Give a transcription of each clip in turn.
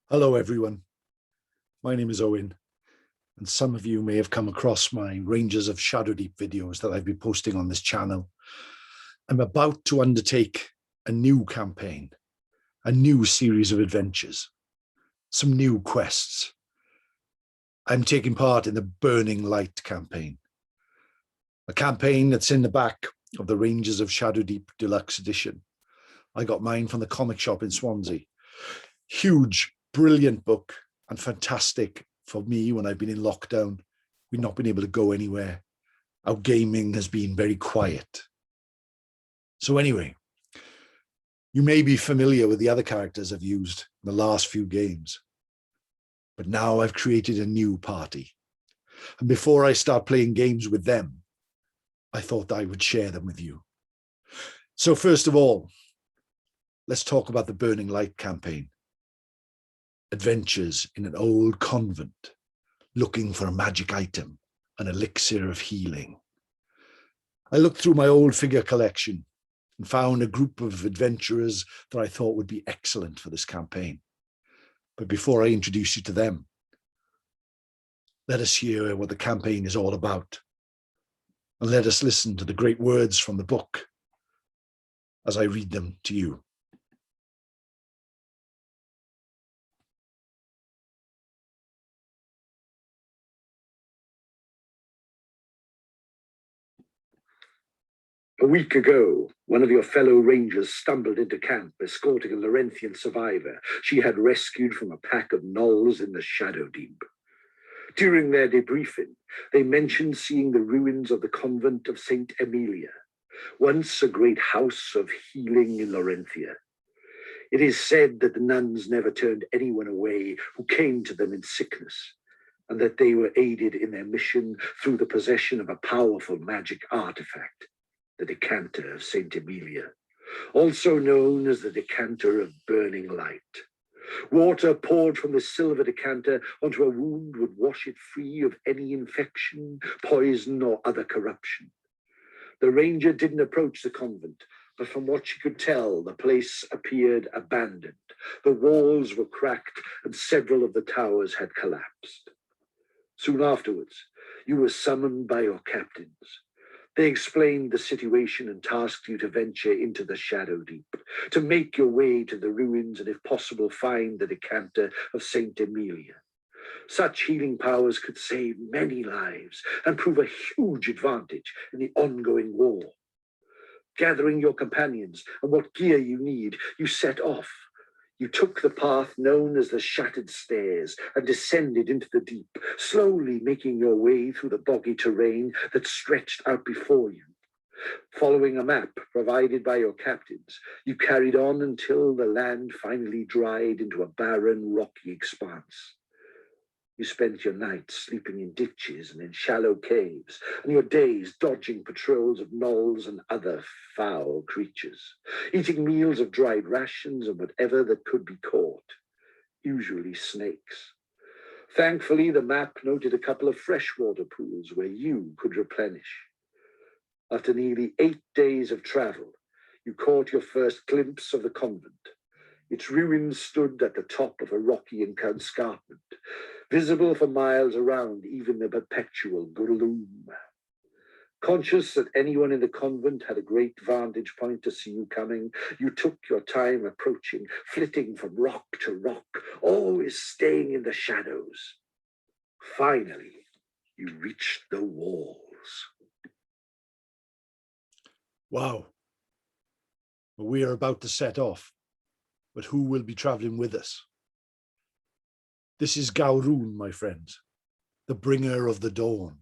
Hello everyone, my name is Owen, and some of you may have come across my Rangers of Shadowdeep videos that I've been posting on this channel. I'm about to undertake a new campaign, a new series of adventures, some new quests. I'm taking part in the Burning Light campaign, a campaign that's in the back of the Rangers of Shadowdeep Deluxe Edition. I got mine from the comic shop in Swansea. Huge, brilliant book, and fantastic for me when I've been in lockdown. We've not been able to go anywhere. Our gaming has been very quiet. So anyway, you may be familiar with the other characters I've used in the last few games, but now I've created a new party. And before I start playing games with them, I thought I would share them with you. So first of all, let's talk about the Burning Light campaign. Adventures in an old convent, looking for a magic item, an elixir of healing. I looked through my old figure collection and found a group of adventurers that I thought would be excellent for this campaign. But before I introduce you to them, let us hear what the campaign is all about. And let us listen to the great words from the book as I read them to you. A week ago, one of your fellow rangers stumbled into camp escorting a Laurentian survivor she had rescued from a pack of gnolls in the Shadowdeep. During their debriefing, they mentioned seeing the ruins of the convent of St. Emilia, once a great house of healing in Laurentia. It is said that the nuns never turned anyone away who came to them in sickness, and that they were aided in their mission through the possession of a powerful magic artifact, the decanter of St. Emilia, also known as the decanter of burning light. Water poured from the silver decanter onto a wound would wash it free of any infection, poison, or other corruption. The ranger didn't approach the convent, but from what she could tell, the place appeared abandoned. The walls were cracked and several of the towers had collapsed. Soon afterwards, you were summoned by your captains. They explained the situation and tasked you to venture into the Shadowdeep, to make your way to the ruins and, if possible, find the decanter of St. Emilia. Such healing powers could save many lives and prove a huge advantage in the ongoing war. Gathering your companions and what gear you need, you set off. You took the path known as the Shattered Stairs and descended into the deep, slowly making your way through the boggy terrain that stretched out before you. Following a map provided by your captains, you carried on until the land finally dried into a barren, rocky expanse. You spent your nights sleeping in ditches and in shallow caves, and your days dodging patrols of gnolls and other foul creatures, eating meals of dried rations and whatever that could be caught, usually snakes. Thankfully, the map noted a couple of freshwater pools where you could replenish. After nearly 8 days of travel, you caught your first glimpse of the convent. Its ruins stood at the top of a rocky escarpment, visible for miles around even the perpetual gloom. Conscious that anyone in the convent had a great vantage point to see you coming, you took your time approaching, flitting from rock to rock, always staying in the shadows. Finally, you reached the walls. Wow. Well, we are about to set off, but who will be traveling with us? This is Gowroon, my friends, the bringer of the dawn.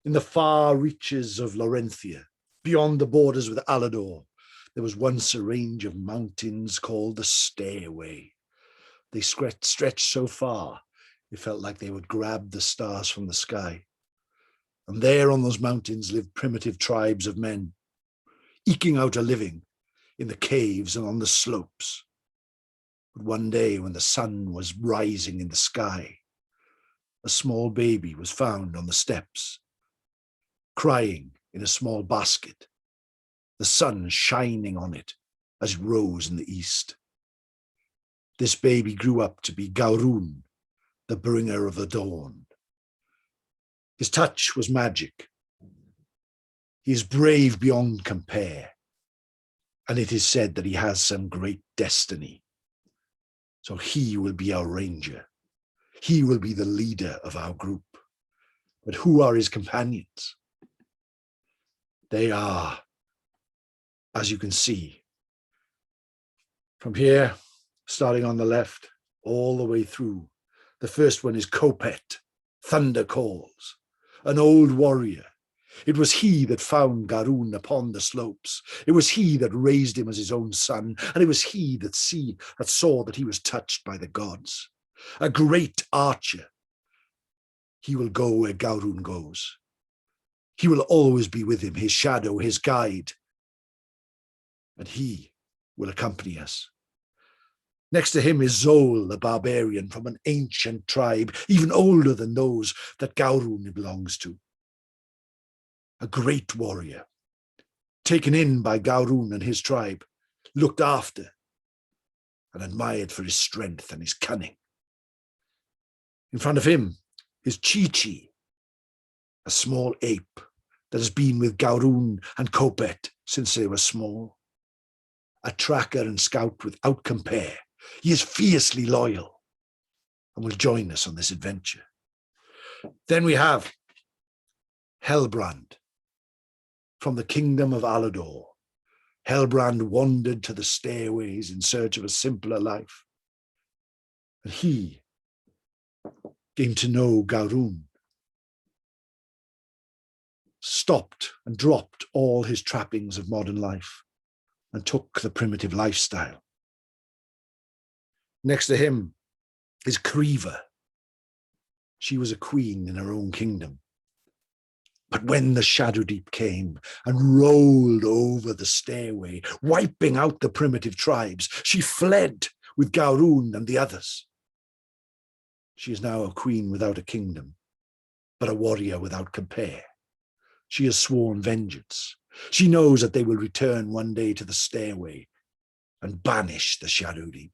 In the far reaches of Laurentia, beyond the borders with Alador, there was once a range of mountains called the Stairway. They stretched so far, it felt like they would grab the stars from the sky. And there on those mountains lived primitive tribes of men, eking out a living in the caves and on the slopes. But one day when the sun was rising in the sky, a small baby was found on the steps, crying in a small basket, the sun shining on it as it rose in the east. this baby grew up to be Gowroon, the bringer of the dawn. His touch was magic. He is brave beyond compare, and it is said that he has some great destiny. So he will be our ranger. He will be the leader of our group. But who are his companions? They are, as you can see, from here, starting on the left, all the way through. The first one is Kopet, Thunder Calls, an old warrior. It was he that found Gowroon upon the slopes. It was he that raised him as his own son, and it was he that saw that he was touched by the gods. A great archer. He will go where Gowroon goes. He will always be with him, his shadow, his guide. And he will accompany us. Next to him is Zol, the barbarian from an ancient tribe, even older than those that Gowroon belongs to. A great warrior, taken in by Gowroon and his tribe, looked after and admired for his strength and his cunning. In front of him is Chi-Chi, a small ape that has been with Gowroon and Kopet since they were small. A tracker and scout without compare. He is fiercely loyal and will join us on this adventure. Then we have Hellbrand from the kingdom of Alador. Hellbrand wandered to the stairways in search of a simpler life. And he came to know Gowroon, stopped and dropped all his trappings of modern life and took the primitive lifestyle. Next to him is Kriva. She was a queen in her own kingdom. But when the Shadowdeep came and rolled over the stairway, wiping out the primitive tribes, she fled with Gowroon and the others. She is now a queen without a kingdom, but a warrior without compare. She has sworn vengeance. She knows that they will return one day to the stairway and banish the Shadowdeep.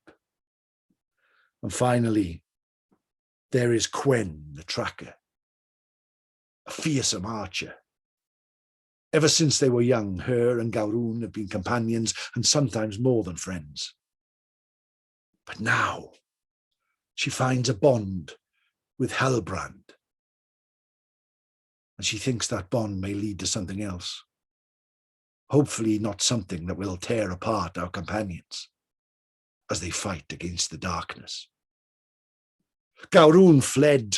And finally, there is Quen, the tracker, a fearsome archer. Ever since they were young, her and Gowroon have been companions and sometimes more than friends. But now she finds a bond with Hellbrand, and she thinks that bond may lead to something else. Hopefully not something that will tear apart our companions as they fight against the darkness. Gowroon fled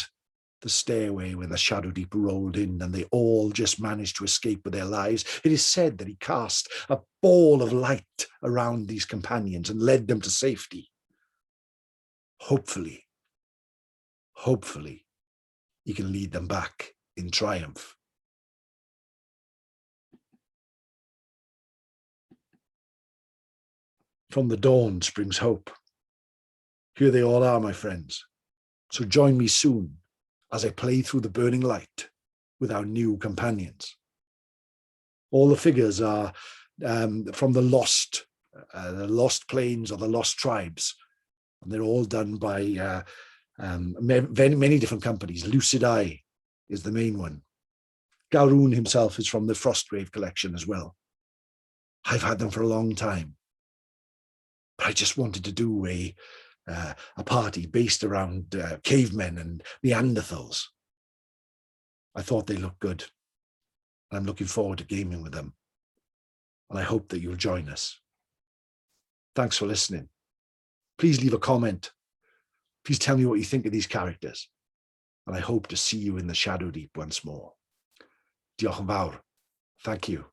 the stairway when the Shadowdeep rolled in, and they all just managed to escape with their lives. It is said that he cast a ball of light around these companions and led them to safety. Hopefully, he can lead them back in triumph. From the dawn springs hope. Here they all are, my friends. So join me soon as I play through the burning light with our new companions. All the figures are from the lost plains or the lost tribes. And they're all done by many different companies. Lucid Eye is the main one. Gowroon himself is from the Frostgrave collection as well. I've had them for a long time. But I just wanted to do a party based around cavemen and Neanderthals. I thought they looked good. And I'm looking forward to gaming with them. And I hope that you'll join us. Thanks for listening. Please leave a comment. Please tell me what you think of these characters. And I hope to see you in the Shadowdeep once more. Diolch yn fawr. Thank you.